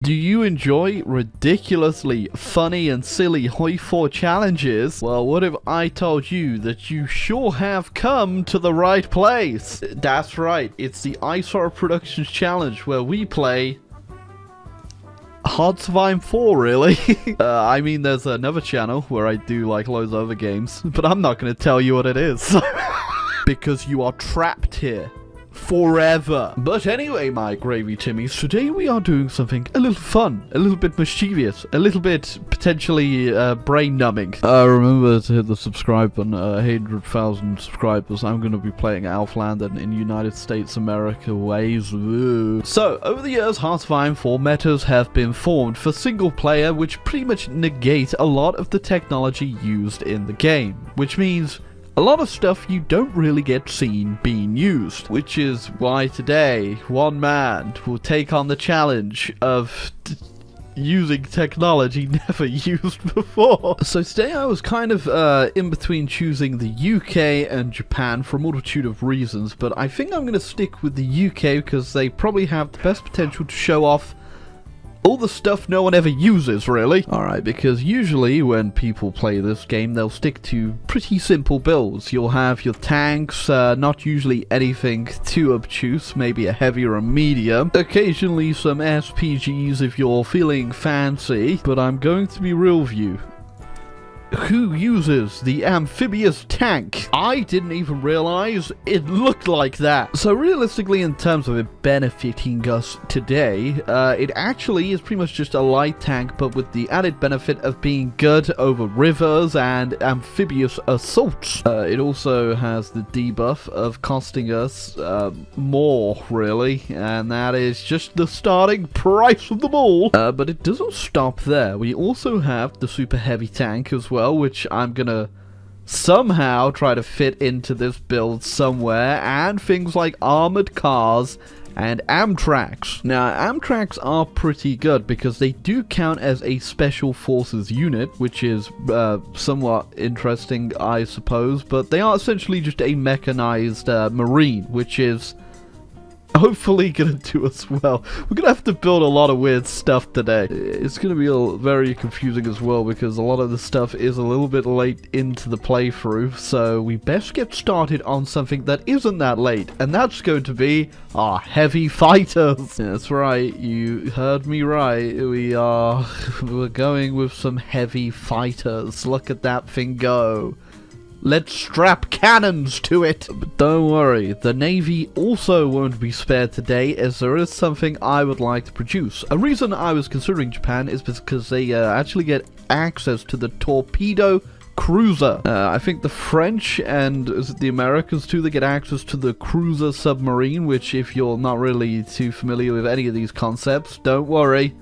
Do you enjoy ridiculously funny and silly Hoi 4 challenges? Well, what if I told you that you sure have come to the right place? That's right, it's the iSorrowproductions challenge where we play Hard to Find 4, really. I mean, there's another channel where I do like loads of other games, but I'm not going to tell you what it is. Because you are trapped here. Forever. But anyway, my gravy timmies, today we are doing something a little fun, a little bit mischievous, a little bit potentially brain numbing. Remember to hit the subscribe button. 100,000 subscribers. I'm going to be playing Outland in United States America ways. Ooh. So, over the years, Hard to Find 4 metas have been formed for single player, which pretty much negate a lot of the technology used in the game, which means a lot of stuff you don't really get seen being used, which is why today one man will take on the challenge of using technology never used before. So today I was kind of in between choosing the UK and Japan for a multitude of reasons, but I think I'm going to stick with the UK because they probably have the best potential to show off all the stuff no one ever uses, really. Alright, because usually when people play this game, they'll stick to pretty simple builds. You'll have your tanks, not usually anything too obtuse, maybe a heavy or a medium. Occasionally some SPGs if you're feeling fancy, but I'm going to be real with you. Who uses the amphibious tank? I didn't even realize it looked like that. So realistically, in terms of it benefiting us today, it actually is pretty much just a light tank, but with the added benefit of being good over rivers and amphibious assaults. It also has the debuff of costing us more, really, and that is just the starting price of them all. But it doesn't stop there. We also have the super heavy tank as well, which I'm gonna somehow try to fit into this build somewhere, and things like armored cars and Amtraks. Now, Amtraks are pretty good because they do count as a special forces unit, which is somewhat interesting, I suppose, but they are essentially just a mechanized marine, which is hopefully gonna do us well. We're gonna have to build a lot of weird stuff today. It's gonna be very confusing as well because a lot of the stuff is a little bit late into the playthrough, so we best get started on something that isn't that late, and that's going to be our heavy fighters. That's right, you heard me right. We're going with some heavy fighters. Look at that thing go. Let's strap cannons to it! But don't worry, the Navy also won't be spared today, as there is something I would like to produce. A reason I was considering Japan is because they actually get access to the torpedo cruiser. I think the French and is it the Americans too, they get access to the cruiser submarine, which if you're not really too familiar with any of these concepts, don't worry.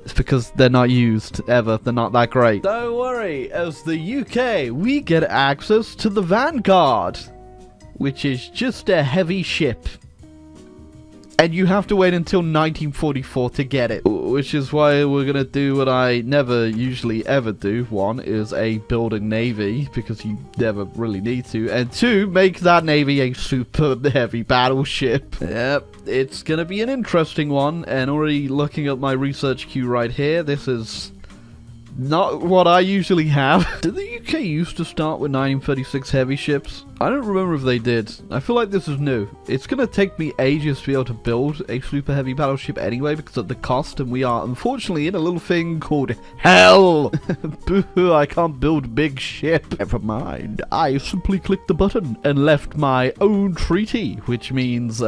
It's because they're not used ever. They're not that great. Don't worry, as the UK, we get access to the Vanguard, which is just a heavy ship. And you have to wait until 1944 to get it, which is why we're gonna do what I never usually ever do. One is a building navy, because you never really need to, and two, make that navy a super heavy battleship. Yep, it's gonna be an interesting one, and already looking at my research queue right here, this is not what I usually have. Did the UK used to start with 1936 heavy ships? I don't remember if they did. I feel like this is new. It's gonna take me ages to be able to build a super heavy battleship anyway because of the cost, and we are unfortunately in a little thing called hell. Boo-hoo, I can't build big ship. Never mind. I simply clicked the button and left my own treaty, which means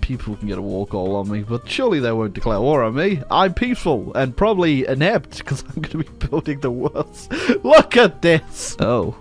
people can get a war call on me, but surely they won't declare war on me. I'm peaceful and probably inept because I'm gonna be building the worst. Look at this. Oh.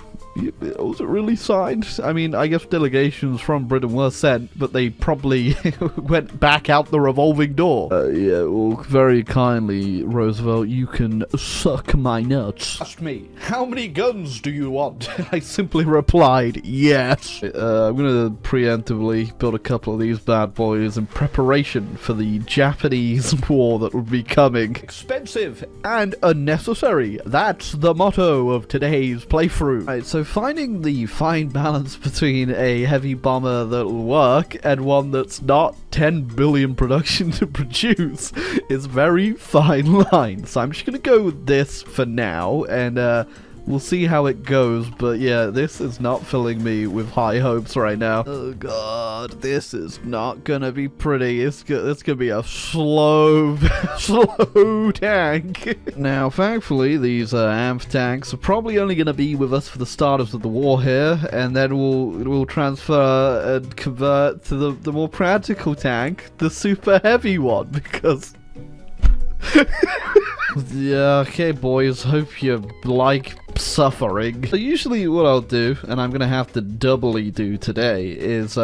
Was it really signed? I mean, I guess delegations from Britain were sent, but they probably went back out the revolving door. Yeah, well, very kindly, Roosevelt, you can suck my nuts. Asked me, how many guns do you want? I simply replied, yes. I'm gonna preemptively build a couple of these bad boys in preparation for the Japanese war that would be coming. Expensive and unnecessary. That's the motto of today's playthrough. Right, so finding the fine balance between a heavy bomber that'll work and one that's not 10 billion production to produce is very fine line. So I'm just gonna go with this for now, and we'll see how it goes. But yeah, this is not filling me with high hopes right now. Oh god, this is not gonna be pretty. It's gonna be a slow slow tank. Now thankfully these amp tanks are probably only gonna be with us for the starters of the war here, and then we'll transfer and convert to the more practical tank, the super heavy one, because yeah, okay boys, hope you like suffering. So usually what I'll do, and I'm gonna have to doubly do today, is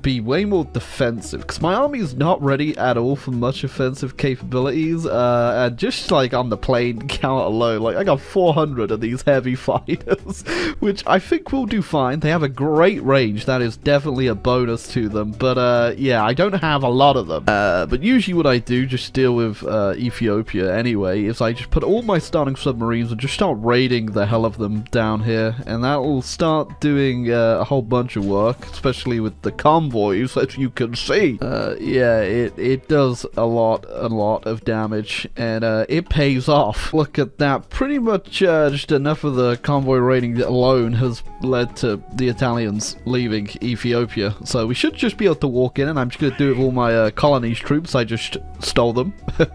be way more defensive, because my army is not ready at all for much offensive capabilities, and just like on the plane count alone, like I got 400 of these heavy fighters, which I think will do fine. They have a great range, that is definitely a bonus to them, but yeah, I don't have a lot of them. But usually what I do, just deal with Ethiopia anyway, is I just put all my starting submarines and just start raiding the hell of them down here, and that will start doing a whole bunch of work, especially with the convoys, as you can see. Yeah, it does a lot of damage, and it pays off. Look at that. Pretty much just enough of the convoy raiding alone has led to the Italians leaving Ethiopia, so we should just be able to walk in, and I'm just gonna do it with all my colonies troops. I just stole them.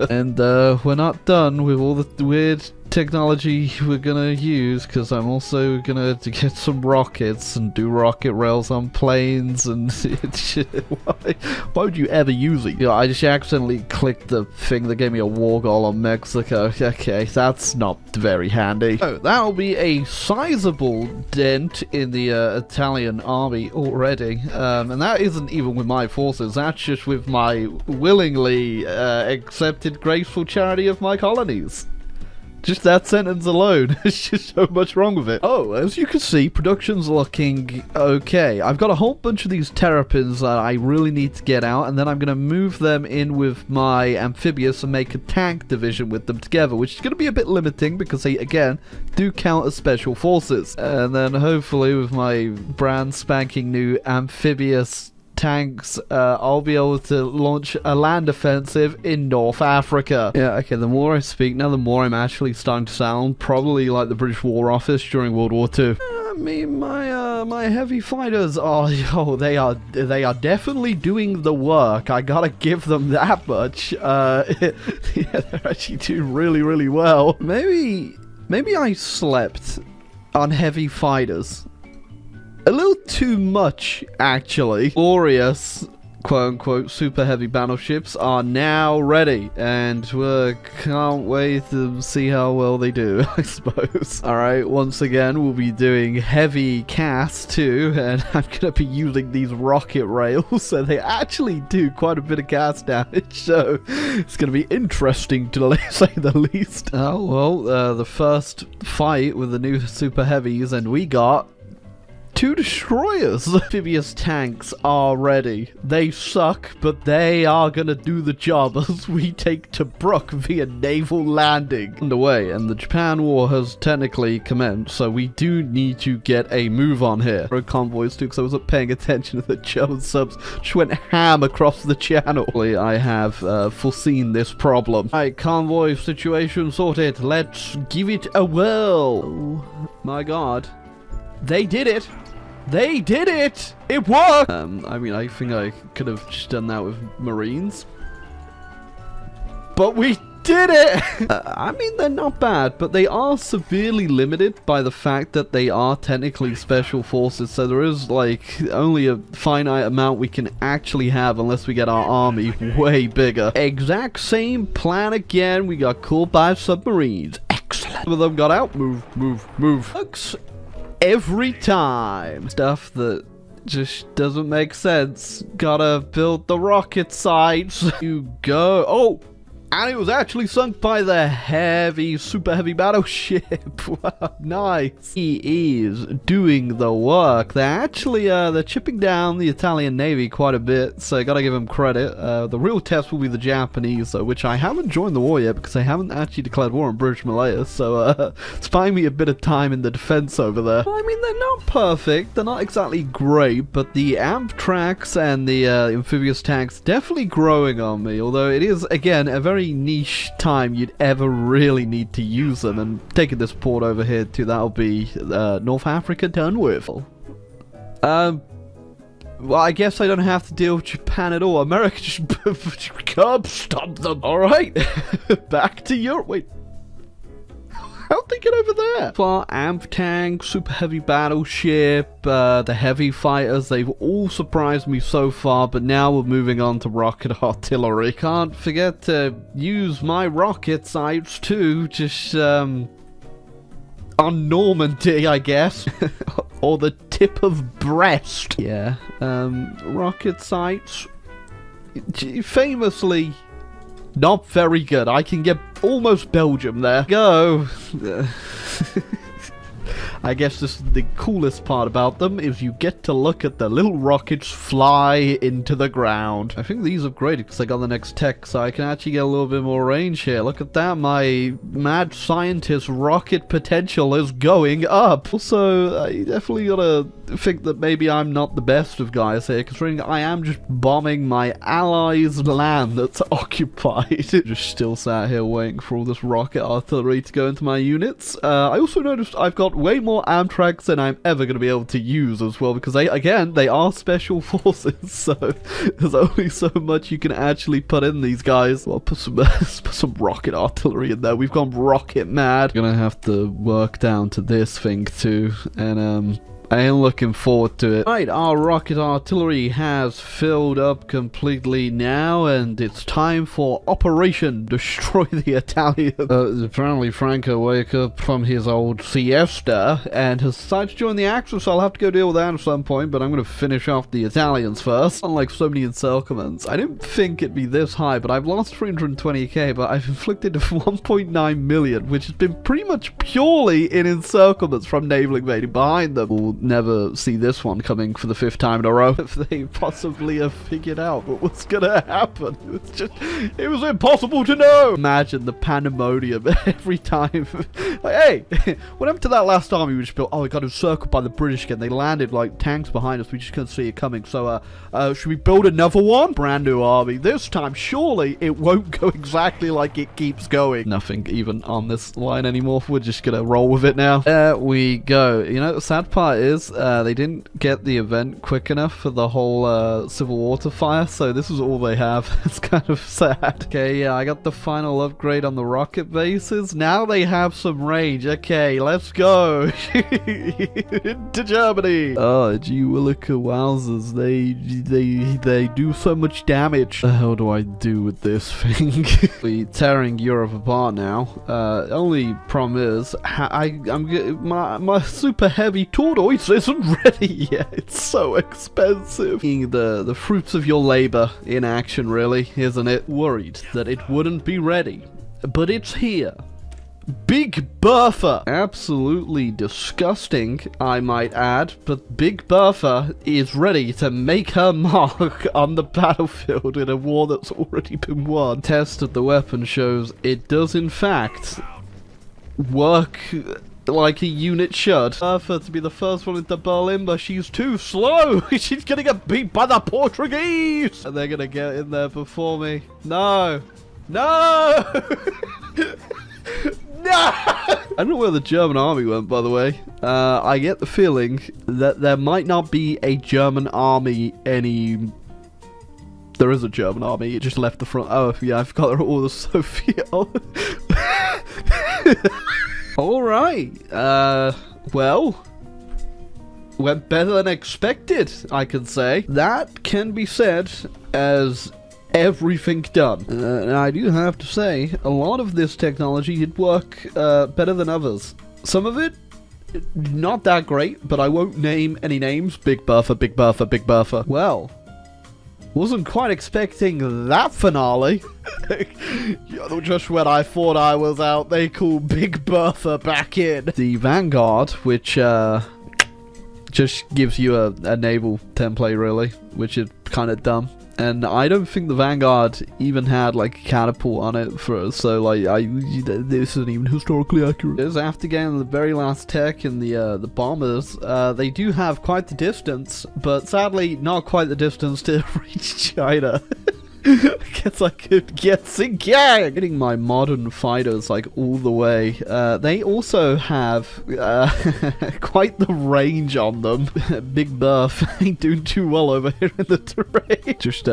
And we're not done with all the weird technology we're gonna use, because I'm also gonna get some rockets and do rocket rails on planes and why would you ever use it? You know, I just accidentally clicked the thing that gave me a war goal on Mexico. Okay, that's not very handy. Oh, that'll be a sizable dent in the Italian army already, and that isn't even with my forces, that's just with my willingly accepted graceful charity of my colonies. Just that sentence alone, there's just so much wrong with it. Oh, as you can see, production's looking okay. I've got a whole bunch of these terrapins that I really need to get out, and then I'm going to move them in with my amphibious and make a tank division with them together, which is going to be a bit limiting because they, again, do count as special forces. And then hopefully with my brand spanking new amphibious tanks, I'll be able to launch a land offensive in North Africa. Yeah, okay, the more I speak now, the more I'm actually starting to sound probably like the British War Office during World War II. I mean, my heavy fighters are, they are definitely doing the work. I gotta give them that much. Yeah, they're actually doing really well. Maybe I slept on heavy fighters a little too much, actually. Glorious, quote-unquote, super heavy battleships are now ready, and we can't wait to see how well they do, I suppose. Alright, once again, we'll be doing heavy cast too, and I'm gonna be using these rocket rails, so they actually do quite a bit of cast damage, so it's gonna be interesting to say the least. Oh, well, the first fight with the new super heavies, and we got 2 destroyers. Amphibious tanks are ready. They suck, but they are gonna do the job as we take Tobruk via naval landing. Underway, and the Japan War has technically commenced, so we do need to get a move on here. For convoys too, because I wasn't paying attention to the German subs. Just went ham across the channel. I have foreseen this problem. Alright, convoy situation sorted. Let's give it a whirl. Oh my god. They did it! They did it! It worked! I mean, I think I could have just done that with Marines. But we did it! I mean, they're not bad, but they are severely limited by the fact that they are technically special forces, so there is, like, only a finite amount we can actually have unless we get our army way bigger. Exact same plan again, we got caught by submarines. Excellent! Some of them got out. Move. Looks every time. Stuff that just doesn't make sense. Gotta build the rocket sites. You go. And it was actually sunk by the super heavy battleship. Wow, nice. He is doing the work. They're chipping down the Italian Navy quite a bit, so gotta give him credit. The real test will be the Japanese, though, which I haven't joined the war yet because I haven't actually declared war on British Malaya, so it's buying me a bit of time in the defense over there. I mean, they're not perfect, they're not exactly great, but the Amtraks and the amphibious tanks definitely growing on me, although it is, again, a very niche time you'd ever really need to use them. And taking this port over here too, that'll be North Africa done with. Well, I guess I don't have to deal with Japan at all. America just come stop them. Alright, back to Europe. Wait, how'd they get over there? Far amp tank, super heavy battleship, the heavy fighters, they've all surprised me so far, but now we're moving on to rocket artillery. Can't forget to use my rocket sights too, just on Normandy, I guess. Or the tip of Brest. Yeah, rocket sights, famously not very good. I can get almost Belgium there. Go. I guess this is the coolest part about them, is you get to look at the little rockets fly into the ground. I think these upgraded because I got the next tech, so I can actually get a little bit more range here. Look at that, my mad scientist rocket potential is going up. Also, I definitely gotta think that maybe I'm not the best of guys here, considering I am just bombing my allies' land that's occupied. Just still sat here waiting for all this rocket artillery to go into my units. I also noticed I've got way more Amtraks than I'm ever going to be able to use as well, because they are special forces, so there's only so much you can actually put in these guys. Well, put some rocket artillery in there. We've gone rocket mad. Gonna have to work down to this thing too, and I am looking forward to it. Right, our rocket artillery has filled up completely now, and it's time for Operation Destroy the Italians. Apparently Franco woke up from his old siesta and has decided to join the Axis, so I'll have to go deal with that at some point, but I'm going to finish off the Italians first. Unlike so many encirclements, I didn't think it'd be this high, but I've lost 320k, but I've inflicted 1.9 million, which has been pretty much purely in encirclements from naval invading behind them. We'll never see this one coming for the 5th time in a row. If they possibly have figured out what was gonna happen. It was impossible to know. Imagine the pandemonium every time. Like, hey, what happened to that last army we just built? Oh, we got encircled by the British again. They landed like tanks behind us. We just couldn't see it coming. So, should we build another one? Brand new army. This time, surely it won't go exactly like it keeps going. Nothing even on this line anymore. We're just gonna roll with it now. There we go. You know, the sad part is they didn't get the event quick enough for the whole Civil War to fire, so this is all they have. It's kind of sad. Okay, yeah, I got the final upgrade on the rocket bases. Now they have some range. Okay, let's go into Germany. Oh, gee willikers, wowzers. They do so much damage. What the hell do I do with this thing? We're tearing Europe apart now. Only problem is my super heavy tortoise isn't ready yet. It's so expensive. The fruits of your labor in action, really, isn't it? Worried that it wouldn't be ready, but it's here. Big Bertha! Absolutely disgusting, I might add, but Big Bertha is ready to make her mark on the battlefield in a war that's already been won. Test of the weapon shows it does in fact work like a unit should. Bertha to be the first one into Berlin, but she's too slow. She's gonna get beat by the Portuguese! And they're gonna get in there before me. No! No! No! I don't know where the German army went, by the way. I get the feeling that there might not be a German army any... There is a German army, it just left the front. Oh, yeah, I forgot they're all the Soviet. Alright, well, went better than expected, I can say. That can be said as everything done. And I do have to say, a lot of this technology did work better than others. Some of it, not that great, but I won't name any names. Big Bertha, Big Bertha, Big Bertha. Well, Wasn't quite expecting that finale. Just when I thought I was out, they called Big Bertha back in. The Vanguard, which just gives you a naval template, really, which is kind of dumb. And I don't think the Vanguard even had like a catapult on it so like this isn't even historically accurate. Is after getting the very last tech in the bombers, they do have quite the distance, but sadly not quite the distance to reach China. I guess I could guess again. Getting my modern fighters like all the way. They also have quite the range on them. Big Berth ain't doing too well over here in the terrain. Just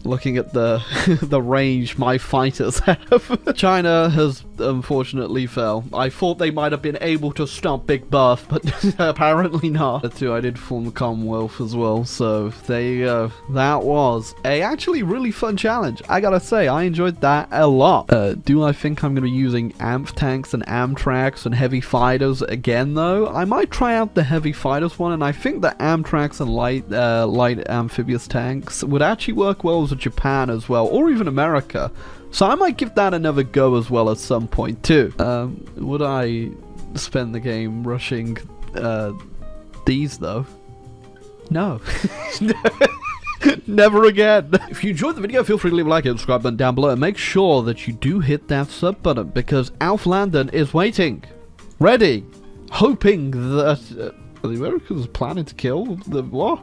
looking at the range my fighters have. China has unfortunately fell. I thought they might have been able to stop Big Berth, but apparently not. I did form the Commonwealth as well, so they that was a actually really fun challenge. I gotta say, I enjoyed that a lot. Do I think I'm gonna be using AMP tanks and Amtraks and heavy fighters again though? I might try out the heavy fighters one, and I think the Amtraks and light amphibious tanks would actually work well with Japan as well, or even America. So I might give that another go as well at some point too. Would I spend the game rushing these though? No. Never again. If you enjoyed the video, feel free to leave a like and subscribe button down below, and make sure that you do hit that sub button, because Alf Landon is waiting, ready, hoping that the Americans are planning to kill the what?